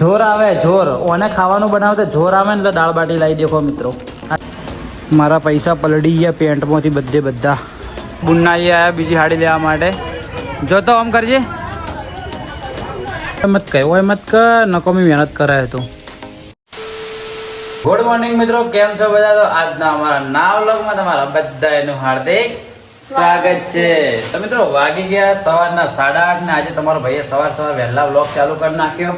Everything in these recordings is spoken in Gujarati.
જોર આવે જોર ઓને ખાવાનું બનાવે તો જોર આવે ને એટલે દાળ બાટી લાવી દેખો મિત્રો. મારા પૈસા પલળી ગયા પેન્ટમાંથી બધા. બુન્નાઈ આવ્યા બીજી હાડી લેવા માટે. જો તો આમ કરજે મત કહે ઓય મત કર નકોમી મહેનત કરાય તો. ગુડ મોર્નિંગ મિત્રો, કેમ છો બધા? તો આજના અમારા નવા વ્લોગમાં તમારા બધાનું હાર્દિક સ્વાગત છે. તો મિત્રો વાગી ગયા સવારના 8:30 ને આજે તમારો ભાઈએ સવાર વહેલા વ્લોગ ચાલુ કરી નાખ્યો,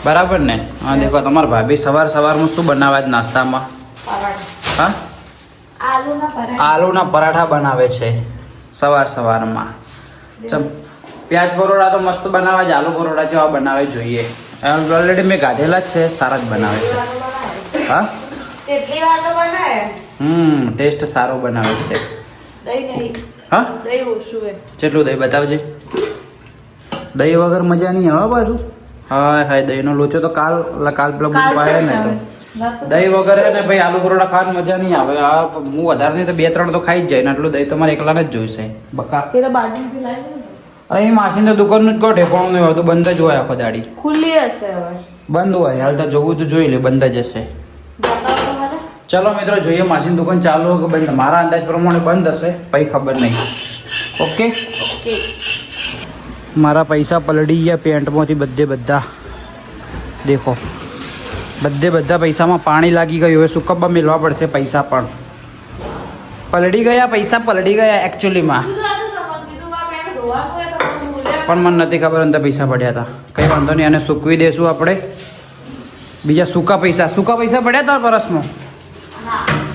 બરાબર ને? હા દેખો તમારા ભાભી સવારમાં શું બનાવે જ નાસ્તામાં? હા, આલુના પરાઠા બનાવે છે સવારમાં. પ્યાજ પરોઠા તો મસ્ત બનાવે છે, આલુ પરોઠા જેવા બનાવે જોઈએ. ઓલરેડી મેં ગાધેલા જ છે, સારા જ બનાવે છે. હા ટેસ્ટ સારો બનાવે છે. હા કેટલું દહીં બતાવજે. દહીં વગર મજા નહીં આવે પાછું. હા દહીંનો લોચો તો કાલ પેલો પાય ને તો દહીં વગર હે ને ભાઈ આલુ પરોઠા ખાવાની મજા નહીં આવે. હું વધારે નહીં તો 2-3 તો ખાઈ જ જાય ને આટલું દહીં તમારે એકલાને જ જોઈશે. બકા અરે માસીને તો દુકાનનું જ કહો ઠેકાણું નહીં હોય તો બંધ જ હોય આખો દાડી. ખુલ્લી હશે હવે. બંધ હોય હાલ તો જોવું તો જોઈ લે, બંધ જ હશે. ચલો મિત્રો જોઈએ માસીની દુકાન ચાલુ હોય કે બંધ. મારા અંદાજ પ્રમાણે બંધ હશે, પછી ખબર નહીં. ઓકે મારા પૈસા પલળી ગયા પેન્ટમાંથી બધા. દેખો બધા પૈસામાં પાણી લાગી ગયું. હવે સુકબ્બા મેળવા પડશે પૈસા પણ. પલળી ગયા પૈસા એકચ્યુઅલીમાં. પણ મને નથી ખબર અંદર પૈસા પડ્યા હતા. કંઈ વાંધો નહીં, આને સૂકવી દેશું આપણે. બીજા સૂકા પૈસા પડ્યા હતા પરસમાં.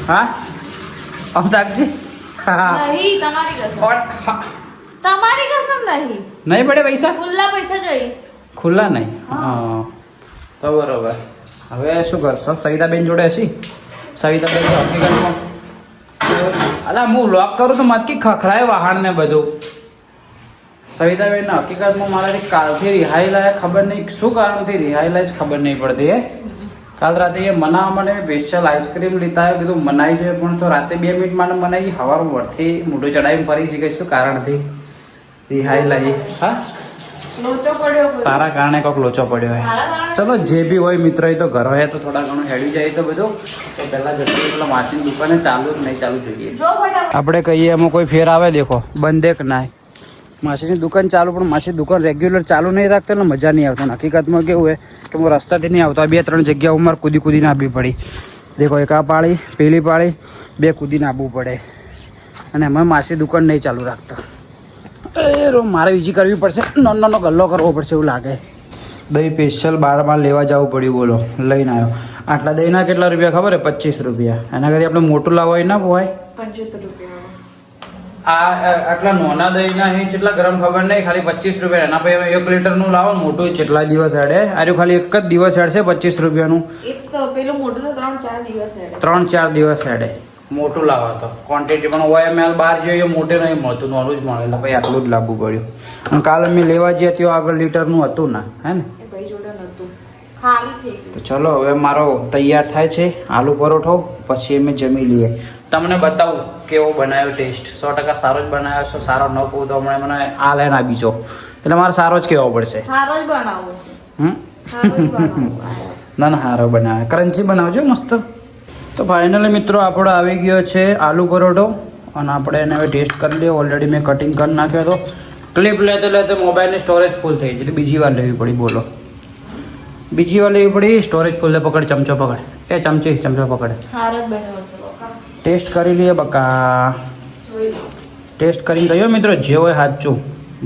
હા આમ તાકજી. નહીં પડે પૈસા? ખુલ્લા નહીં. હા તો બરોબર. હવે શું કરશો? સવિતાબેન જોડે હશી? સવિતાબેન તો હકીકતમાં અલા હું લોક કરું તો મત કી ખખડાય વાહન ને બધું. સવિતાબેન હકીકતમાં મારાથી કાલથી રિહાઈ લાય, ખબર નહીં શું કારણથી રિહાઈ લાય ખબર નહીં પડતી. કાલ રાતે એ મનાવા મને સ્પેશિયલ આઈસ્ક્રીમ લીધા આવ્યો, કીધું મનાઈ જોઈએ પણ તો રાતે 2 મિનિટ માટે મનાઈ. હવારમાં વળથી મોઢું ચડાવીને ફરી શીખે શું કારણથી રિહાઈ લાવી? હા તારા કારણે કોઈક લોચો પડ્યો હોય. ચલો જે બી હોય મિત્ર, એ તો ઘર હોય તો થોડા ઘણું હેડી જાય તો બધું. તો પહેલા જતી પેલા માસીની દુકાને ચાલુ નહીં ચાલુ જોઈએ. આપણે કહીએ એમાં કોઈ ફેર આવે? દેખો બંધ એક ના માસીની દુકાન ચાલુ, પણ માસી દુકાન રેગ્યુલર ચાલુ નહીં રાખતા એટલે મજા નહીં આવતો. હકીકતમાં કેવું હોય કે હું રસ્તાથી નહીં આવતો. 2-3 જગ્યા ઉંમર કૂદીને આવવી પડી. દેખો એક આ પાળી, પેલી પાળી, 2 કૂદીને આવવું પડે. અને એમાં માસી દુકાન નહીં ચાલુ રાખતા. મારે બીજી કરવી પડશે, નાનો ગલ્લો કરવો પડશે એવું લાગે. દહીં સ્પેશિયલ 12 લેવા જવું પડ્યું. બોલો લઈને આવ્યો. આટલા દહીંના કેટલા રૂપિયા ખબર હે? 25 રૂપિયા. એના કરતી આપણે મોટું લાવો હોય ના હોય 75 રૂપિયા. આટલા નાના દહીંના હે કેટલા ગ્રામ ખબર નહીં, ખાલી 25 રૂપિયા. એના પછી 1 લીટરનું લાવો મોટું, કેટલા દિવસ હેડે? આર્યું ખાલી એક જ દિવસ હેડશે 25 રૂપિયાનું. પેલું મોટું તો 3-4 દિવસ હેડે. 3-4 દિવસ હેડે. મોટું લાવો તો ક્વોન્ટિટી પણ OML બહાર જોઈએ મોટે નહીં મળતું, નાનું જ મળે. એટલે ભાઈ આટલું જ લાવવું પડ્યું. અને કાલે અમે લેવા જઈએ ત્યાં આગળ લીટરનું હતું ને, હે ને? તો ચલો હવે મારો તૈયાર થાય છે આલુ પરોઠો, પછી અમે જમી લઈએ. તમને બતાવું કેવો બનાવ્યો ટેસ્ટ. 100% સારો જ બનાવ્યો છે. સારો ન કહું તો હમણાં મને આ લાઈન આપી છો એટલે મારે સારો જ કહેવો પડશે. ના સારો બનાવે, ક્રન્ચી બનાવજો મસ્ત. તો ફાઇનલી મિત્રો આપણો આવી ગયો છે આલુ પરોઠો અને આપણે એને હવે ટેસ્ટ કરી લઈએ. ઓલરેડી મેં કટિંગ કરી નાખ્યો હતો. ક્લિપ લેતે મોબાઈલની સ્ટોરેજ ફૂલ થઈ ગઈ એટલે બીજી વાર લેવી પડી. બોલો બીજી વાર લેવી પડી. સ્ટોરેજ ફૂલ લે. પકડ ચમચો પકડ. ચમચો પકડ. ટેસ્ટ કરી લઈએ બકા. ટેસ્ટ કરીને કહ્યો મિત્રો જે હોય સાચું.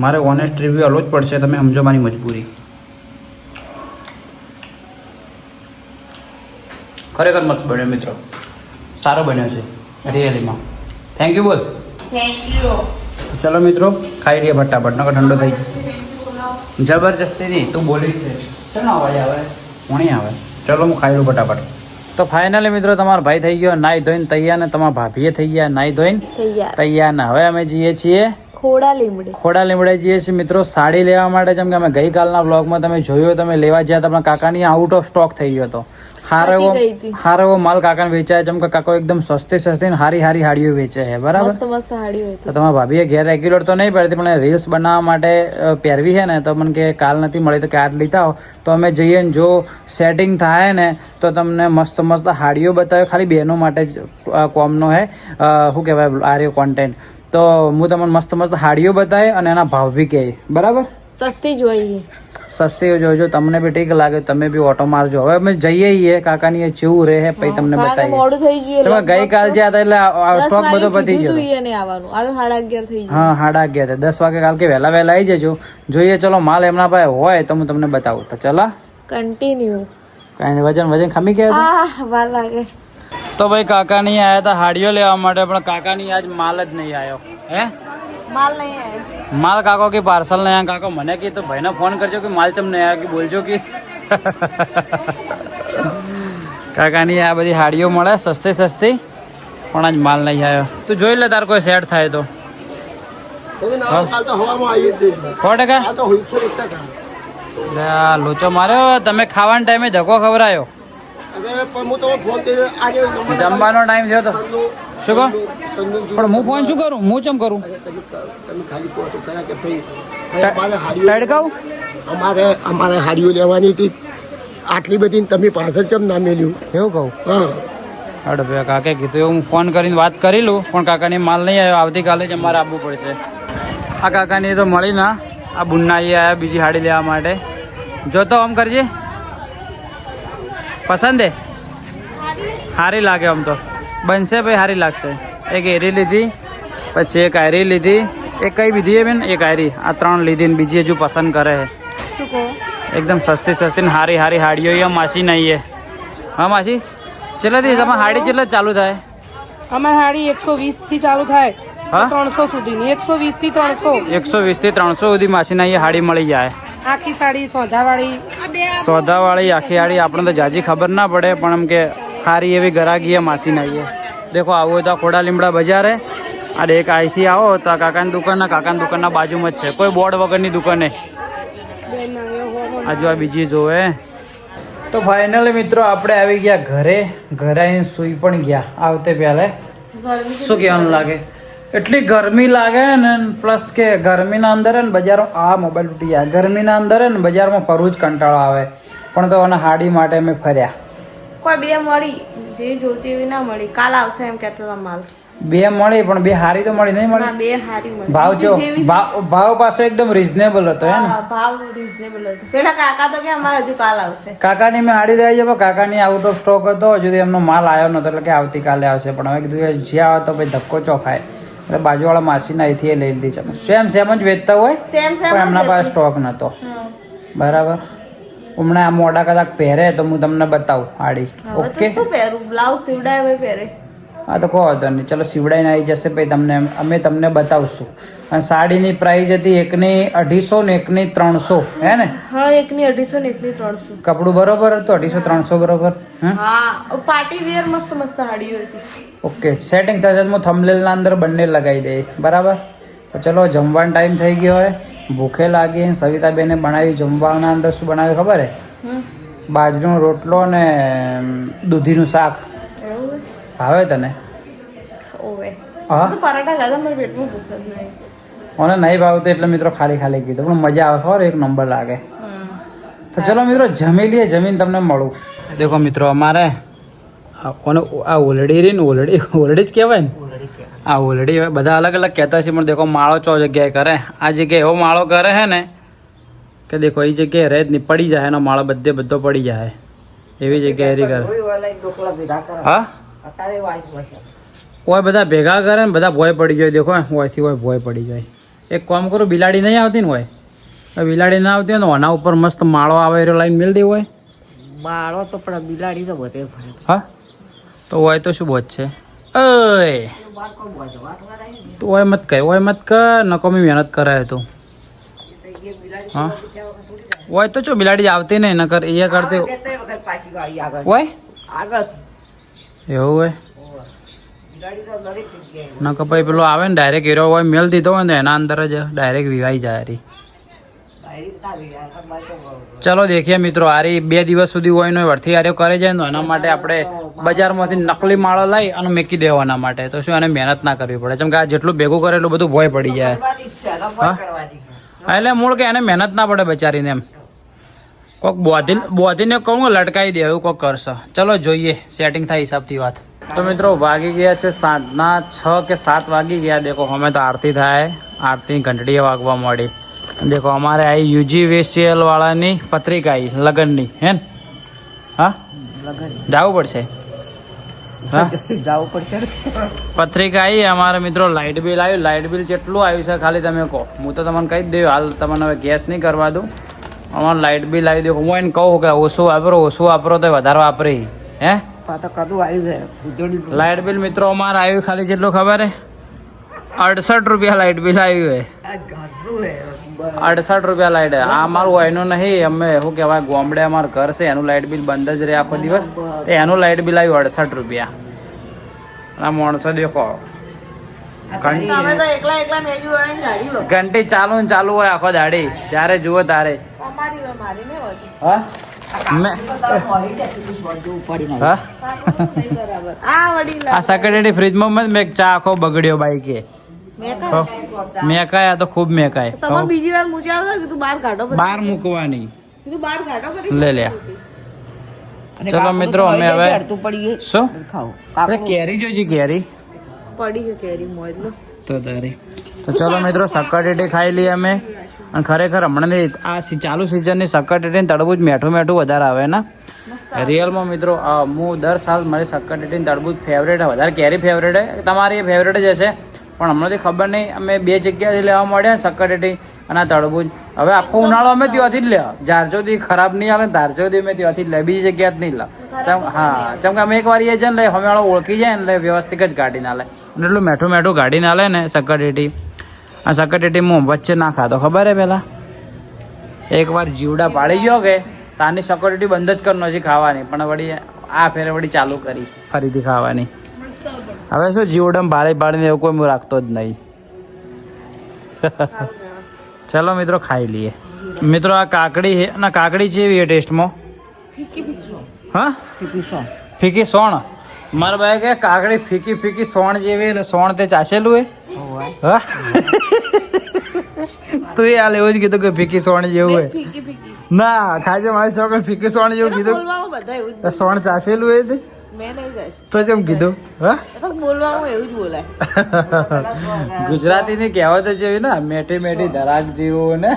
મારે ઓનેસ્ટ રિવ્યુ આલવો જ પડશે, તમે સમજો મારી મજબૂરી. ખરેખર મસ્ત બન્યો મિત્રો, સારો બન્યો છે રિયલીમાં. થેન્ક યુ બોલ. ચલો મિત્રો ખાઈ લઈએ ફટાફટ, નકર ઠંડો થઈ જાય. જબરજસ્તીથી તું બોલી છે. શેનો અવાજ આવે? કોણી આવે? ચલો હું ખાઈ લઉં ફટાફટ. તો ફાઇનલી મિત્રો તમારો ભાઈ થઈ ગયો નાઈ ધોઈને તૈયાર, ને તમારા ભાભીએ થઈ ગયા નાઈ ધોઈને તૈયાર. ને હવે અમે જઈએ છીએ ખોડા લીમડી. ખોડા લીમડે જઈએ છીએ મિત્રો સાડી લેવા માટે. જેમ કે અમે ગઈકાલના વ્લોગમાં તમે જોયું, તમે લેવા ગયા હતા પણ કાકાની આઉટ ઓફ સ્ટોક થઈ ગયો હતો. હારો એવો માલ કાકાને વેચાય. જેમ કે કાકો એકદમ સસ્તી ને હારી હાડીઓ વેચે છે, બરાબર. મસ્ત મસ્ત હાડીઓ હતી. તો તમારા ભાભીએ ઘેર રેગ્યુલર તો નહીં પહેરતી પણ રીલ્સ બનાવવા માટે પહેરવી છે ને, તો મને કે કાલ નથી મળી તો કે આજ લીધા હો. તો અમે જઈએ ને જો સેટિંગ થાય ને તો તમને મસ્ત મસ્ત હાડીઓ બતાવ્યો. ખાલી બહેનો માટે જ કોમનો હે, શું કહેવાય આર્યો કોન્ટેન્ટ. તો હું તમને મસ્ત મસ્ત હાડીઓ બતાવે અને એના ભાવ બી કહે, બરાબર. સસ્તી જોઈએ, સસ્તી જોજો. તમને બી ઠીક લાગે તમે બી ઓટો મારજો. હવે અમે જઈએ કાકાની ચેવું રહે પછી તમને બતાવીએ. મોડું થઈ ગયું. ગઈકાલ જ્યાં હતા એટલે સ્ટોક બધો પતી ગયો. આવવાનું આ તો 11:30 થઈ ગયું. હા 11:30 10 વાગે કાલ કે વહેલા આવી જજો. જોઈએ ચલો માલ એમના પાસે હોય તો હું તમને બતાવું. તો ચલા કન્ટિન્યુ. કઈ વજન ખમી ગયા વાર લાગે. તો ભાઈ કાકાની આયા હતા હાડીઓ લેવા માટે પણ કાકાની આજ માલ જ નહીં આવ્યો. હે માલ નહીં આવ્યો. માલ કાકો કે પાર્સલ નહીં આવ્યા. કાકો મને કે તો ભાઈને ફોન કરજો કે માલ ચમ નહીં આવ્યો કે બોલજો કે કાકાની આ બધી હાડીઓ મળે સસ્તી પણ આજ માલ નહીં આવ્યો. તું જોઈ લે તાર કોઈ સેટ થાય તો. 100% લોચો માર્યો તમે. ખાવાના ટાઈમે ધક્કો ખવરાયો. જમવાનો ટાઈમ થયો તો શું કહો? પણ હું ફોન શું કરું? હું ચમ કરું? અમારે હાડીઓ લેવાની હતી આટલી બધી, તમે પાછળ ચમ ના મેલ્યું એવું કહું? હા અરે ભાઈ કાકે કીધું એવું હું ફોન કરીને વાત કરી લઉં પણ કાકાની માલ નહીં આવ્યો. આવતીકાલે જ અમારે આવવું પડશે. આ કાકાની તો મળી ના. આ બુન્નાઈ આવ્યા બીજી હાડી લેવા માટે. જો તો આમ કરજે. પસંદ હે? સારી લાગે આમ તો. બનશે ભાઈ સારી લાગશે. એક એરી લીધી, પછી એક આયરી લીધી. એક કઈ લીધી હે બેન? એક આયરી. આ 3 લીધી ને બીજી હજુ પસંદ કરે છે. એકદમ સસ્તી ને હારી હાડીઓ અહીંયા માસી નહીં હે. હા માસી ચેટલાથી તમારે હાડી ચેટલા ચાલુ થાય? અમારી હાડી 120 થી ચાલુ થાય 300 સુધીની. 120 થી 300. 120 થી 300 સુધી માસીના અહીંયા હાડી મળી જાય. આખી સાડી સોધાવાળી આખી હાડી આપણે તો જાજી ખબર ના પડે પણ એમ કે સારી એવી ગરાગી માસીના અહીંયા. દેખો આવું હોય તો ખોડા લીમડા બજારે. અને એક અહીંથી આવો તો આ કાકાની દુકાનના બાજુમાં જ છે. કોઈ બોર્ડ વગરની દુકાને. આજુ આ બીજી જોવે. તો ફાઇનલી મિત્રો આપણે આવી ગયા ઘરે આવીને સૂઈ પણ ગયા. આવતે પહેલા શું કહેવાનું લાગે? એટલી ગરમી લાગે ને પ્લસ કે ગરમીના અંદર ને બજારમાં આ મોબાઈલ તૂટી જાય. ગરમીના અંદર ને બજારમાં ફરવું જ કંટાળો આવે. પણ તો અને હાડી માટે અમે ફર્યા. કોઈ બે મળી જે જોતી એવી ના મળી. કાલ આવશે એમ કહેતો હતા માલ. બે મળી પણ બે હારી તો મળી નહીં મળી. બે હારી મળી. ભાવ જો ભાવ પાછો એકદમ રીઝનેબલ હતો હે ને? ભાવ રીઝનેબલ હતો. પેલા કાકા તો કે અમારે હજુ કાલ આવશે. કાકાની મેં હાડી લઈ જાય. કાકાની આઉટ ઓફ સ્ટોક હતો. હજુ એમનો માલ આવ્યો નતો એટલે કે આવતીકાલે આવશે. પણ હવે કીધું જ્યાં આવે તો ભાઈ ધક્કો ચોખાય એટલે બાજુવાળા માસીના અહીંથી લઈ લીધી. સેમ જ વેચતા હોય પણ એમના પાસે સ્ટોક નતો. બરાબર. હમણાં આ મોડા કદાચ પહેરે તો હું તમને બતાવું હાડી. ઓકે શું પહેરું? બ્લાઉઝ સીવડાય પહેરે. હા તો કહો હતો નહીં. ચલો સીવડાઈને આવી જશે પછી અમે તમને બતાવશું. અને સાડીની પ્રાઇસ હતી એકની 250 ને એકની 300 હે ને? હા એકની 250 ને એકની 300. કપડું બરોબર હતું? 250-300 બરોબર? હા પાર્ટી વેર મસ્ત હાડીઓ હતી. ઓકે સેટિંગ થશે હું થંબનેલના અંદર બંને લગાવી દઈએ. બરાબર. તો ચલો જમવાનો ટાઈમ થઈ ગયો હોય. ભૂખે લાગી. સવિતાબેને બનાવી જમવાના અંદર શું બનાવ્યું ખબર હે? બાજરીનો રોટલો ને દૂધીનું શાક. ભાવે તને? હા પરાઠા ખાધા મારા પેટમાં ભૂખ જ નહીં. મને નહીં ભાવતું એટલે મિત્રો ખાલી કીધું પણ મજા આવે. ખબર એક નંબર લાગે. તો ચલો મિત્રો જમી લઈએ. જમીને તમને મળું. દેખો મિત્રો અમારે આ ઓલડી રહી ને ઓલડી જ કહેવાય ને? આ ઓલડી બધા અલગ અલગ કહેતા છે પણ દેખો માળો 4 જગ્યાએ કરે. આ જગ્યાએ એવો માળો કરે છે ને કે દેખો એ જગ્યાએ રહે જ નહીં. પડી જાય એનો માળો બધો પડી જાય એવી જગ્યાએ રી કરે. હા ઓય બધા ભેગા કરે ને બધા ભોય પડી જાય. દેખો ઓયથી ઓય ભોય પડી જાય. એક કામ કરું બિલાડી નહીં આવતી ને હોય બિલાડી ના આવતી હોય ને ઓના ઉપર મસ્ત માળો આવે એ લાઈન મેળ દે હોય. માળો તો પણ બિલાડી તો બધે હા તો હોય તો શું બોધ છે? ઓય તો ઓય મત કર નકોમી મહેનત કરે તું. હા ઓય તો જો બિલાડી આવતી નહીં ન કર એ કરતી હોય એવું હોય. ના કે પછી પેલો આવે ને ડાયરેક્ટ એરો હોય મેલ દીધો હોય ને એના અંદર જ ડાયરેક્ટ વિવાઈ જાય રહી. ચલો દેખીએ મિત્રો, આરી 2 દિવસ સુધી હોય ને વર્થી આર્યો કરે જાય ને એના માટે આપણે બજારમાંથી નકલી માળો લઈ અને મેકી દેવાના માટે. તો શું એને મહેનત ના કરવી પડે, કેમ કે આ જેટલું ભેગું કરે એટલું બધું ભોય પડી જાય. એટલે મૂળ કે એને મહેનત ના પડે બચારીને, એમ કોક બોધીને કહું લટકાઈ દે એવું કોક કરશે. ચલો જોઈએ સેટિંગ થાય હિસાબથી વાત. તો મિત્રો વાગી ગયા છે સાંજના 6 કે 7 વાગી ગયા. દેખો અમે તો આરતી થાય, આરતી ઘંટડીએ વાગવા મળી. દેખો અમારે આ UGVCL વાળાની પત્રિકા આવી લગ્નની હે ને. હા જવું પડશે, હા જવું પડશે. પત્રિકા આવી અમારે મિત્રો. લાઇટ બિલ આવ્યું. લાઇટ બિલ કેટલું આવ્યું છે ખાલી તમે કહો, હું તો તમને કહી જ દઉં. હાલ તમને હવે ગેસ નહીં કરવા દઉં. અમારે લાઇટ બિલ આવી દઉં. હું એને કહું કે ઓછું વાપરો તો વધારે વાપરે હે. લાઇટ બિલ મિત્રો અમારે આવ્યું ખાલી જેટલું ખબર હે 68 રૂપિયા લાઇટ બિલ આવ્યું હે. 68 રૂપિયા લાઇટ. આ અમારું એનું નહીં, અમે શું કહેવાય ગામડે અમારું ઘર છે એનું લાઇટ બિલ બંધ જ રહે આખો દિવસ. એનું લાઇટ બિલ આવ્યું 68 રૂપિયા. આ માણસો દેખો તમે તો એકલા મેગી બનાવીને ગાડી લો. ઘંટી ચાલુ ને ચાલુ હોય આખો દાડી, જ્યારે જુઓ તારે. અમારી હોય, મારી નહીં હોતી. હા આ વડીલ આ સેક્રેટરી ફ્રીજમાં મેં ચા આખો બગડ્યો બાઈકે. મેકાય તો ખૂબ મેકાય. તમારે બીજી વાર મૂકી આવે કે તું બહાર કાઢો પછી. બહાર મૂકવાની કીધું બહાર કાઢો પછી. લે લે. ચલો મિત્રો અમે હવે શું આપણે કેરી જોજી, કેરી પડી છે કેરી મોજ લો તો તારી. તો ચલો મિત્રો સક્કરટેટી ખાઈ લઈએ અમે. અને ખરેખર હમણાં આ ચાલુ સિઝનની સક્કરટેટી તરબૂચ મીઠું વધારે આવે ને રિયલમાં મિત્રો. હું દર સાલ મારી સક્કરટેટી તરબૂચ ફેવરેટ, વધારે કેરી ફેવરેટ હે. તમારી એ ફેવરેટ જ હશે, પણ હમણાંથી ખબર નહીં. અમે 2 જગ્યાએથી લેવા મળ્યા સક્કરટેટી અને આ તરબૂચ. હવે આખો ઉનાળો અમે ત્યાંથી જ લેવા. જારજોથી ખરાબ નહીં આવે, ધારજોથી અમે ત્યાંથી જ લે, બીજી જગ્યાએ જ નહીં લે. હા કેમ કે અમે એકવાર એ છે ને લે અમે ઓળખી જાય ને વ્યવસ્થિત જ ગાડી ના લે. એટલું મેઠું ગાડી ના લે ને સક્કરટેટી. આ સક્કરટેટી હું વચ્ચે ના ખાતો ખબર હે. પહેલાં એકવાર જીવડા પાડી ગયો કે તારની સક્કરટેટી બંધ જ કરનો છે ખાવાની, પણ વળી આ ફેરે વળી ચાલુ કરી ફરીથી ખાવાની. હવે શું જીવડમ પાડીને એવું કોઈ હું રાખતો જ નહીં. ચલો મિત્રો ખાઈ લઈએ. મિત્રો આ કાકડી છે ના, કાકડી છે એવી ટેસ્ટમાં. હા ફીકી સોણ. મારા ભાઈ કે કાકડી ફીકી સોણ જેવી, એટલે સોણ તે ચાસેલું હે. હા તું એ હાલ એવું જ કીધું કે ફીકી સોણ જેવું હે. ના ખાજે મારી છોકરી ફીકી સોણ જેવું કીધું. સોણ ચાસેલું હે તે તો કેમ કીધું? હા બોલવામાં એવું જ બોલાય. ગુજરાતી ની કહેવત જેવી ને, મેઠી મેઠી ધરાક જેવું ને.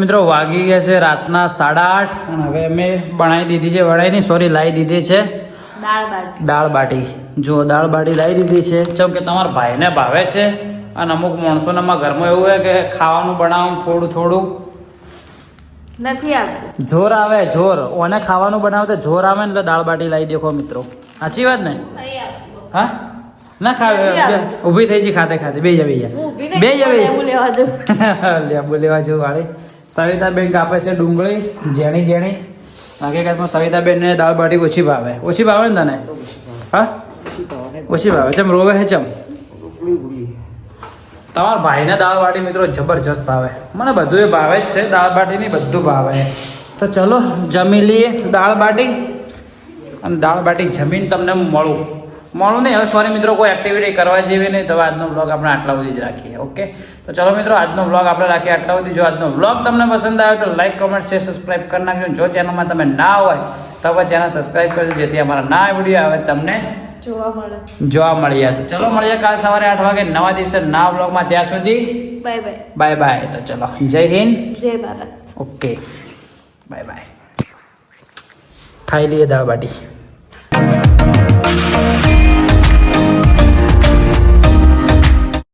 મિત્રો વાગી ગયા છે રાતના 8:30 અને હવે અમે બનાવી દીધી છે, લાવી દીધી છે દાળ બાટી. જો દાળ બાટી લાવી દીધી છે. ચમ કે તમારા ભાઈને ભાવે છે અને અમુક માણસોના ઘરમાં એવું હોય કે ખાવાનું બનાવવાનું થોડું નથી આવતું, જોર આવે જોર. ઓને ખાવાનું બનાવે તો જોર આવે ને એટલે દાળ બાટી લાવી દેખો મિત્રો. સાચી વાત ને? હા ના ખાવે ઊભી થઈ જી ખાતે બે લેબુ લેવા જવું વાળી. સવિતાબેન કાપે છે ડુંગળી જેણી. હકીકતમાં સવિતાબેન ને દાળ બાટી ઓછી ભાવે ને તને? હા ઓછી ભાવે. ચમ રોવે હે ચમ? તમારા ભાઈને દાળ બાટી મિત્રો જબરજસ્ત ભાવે. મને બધું ભાવે જ છે, દાળ બાટીની બધું ભાવે. તો ચલો જમી લઈએ દાળ બાટી. અને દાળ બાટી જમીને તમને મળું નહીં. હવે સોરી મિત્રો, કોઈ એક્ટિવિટી કરવા જેવી નહીં. તો આજનો વ્લોગ આપણે આટલા સુધી જ રાખીએ. ઓકે તો ચલો મિત્રો આજનો વ્લોગ આપણે રાખીએ આટલા સુધી. જો આજનો વ્લોગ તમને પસંદ આવ્યો તો લાઈક કોમેન્ટ શેર સબસ્ક્રાઈબ કરી નાખજો. જો ચેનલમાં તમે ના હોય તો હવે ચેનલ સબસ્ક્રાઈબ કરજો, જેથી અમારા નવા વિડીયો આવે તમને જોવા મળી જાય. ચલો મળીએ કાલ સવારે 8 વાગે નવા દિવસે નવા વ્લોગમાં. ત્યાં સુધી બાય બાય. તો ચલો જય હિન્દ જય ભારત. Okay bye bye. ખાઈ લઈએ દાળ બાટી.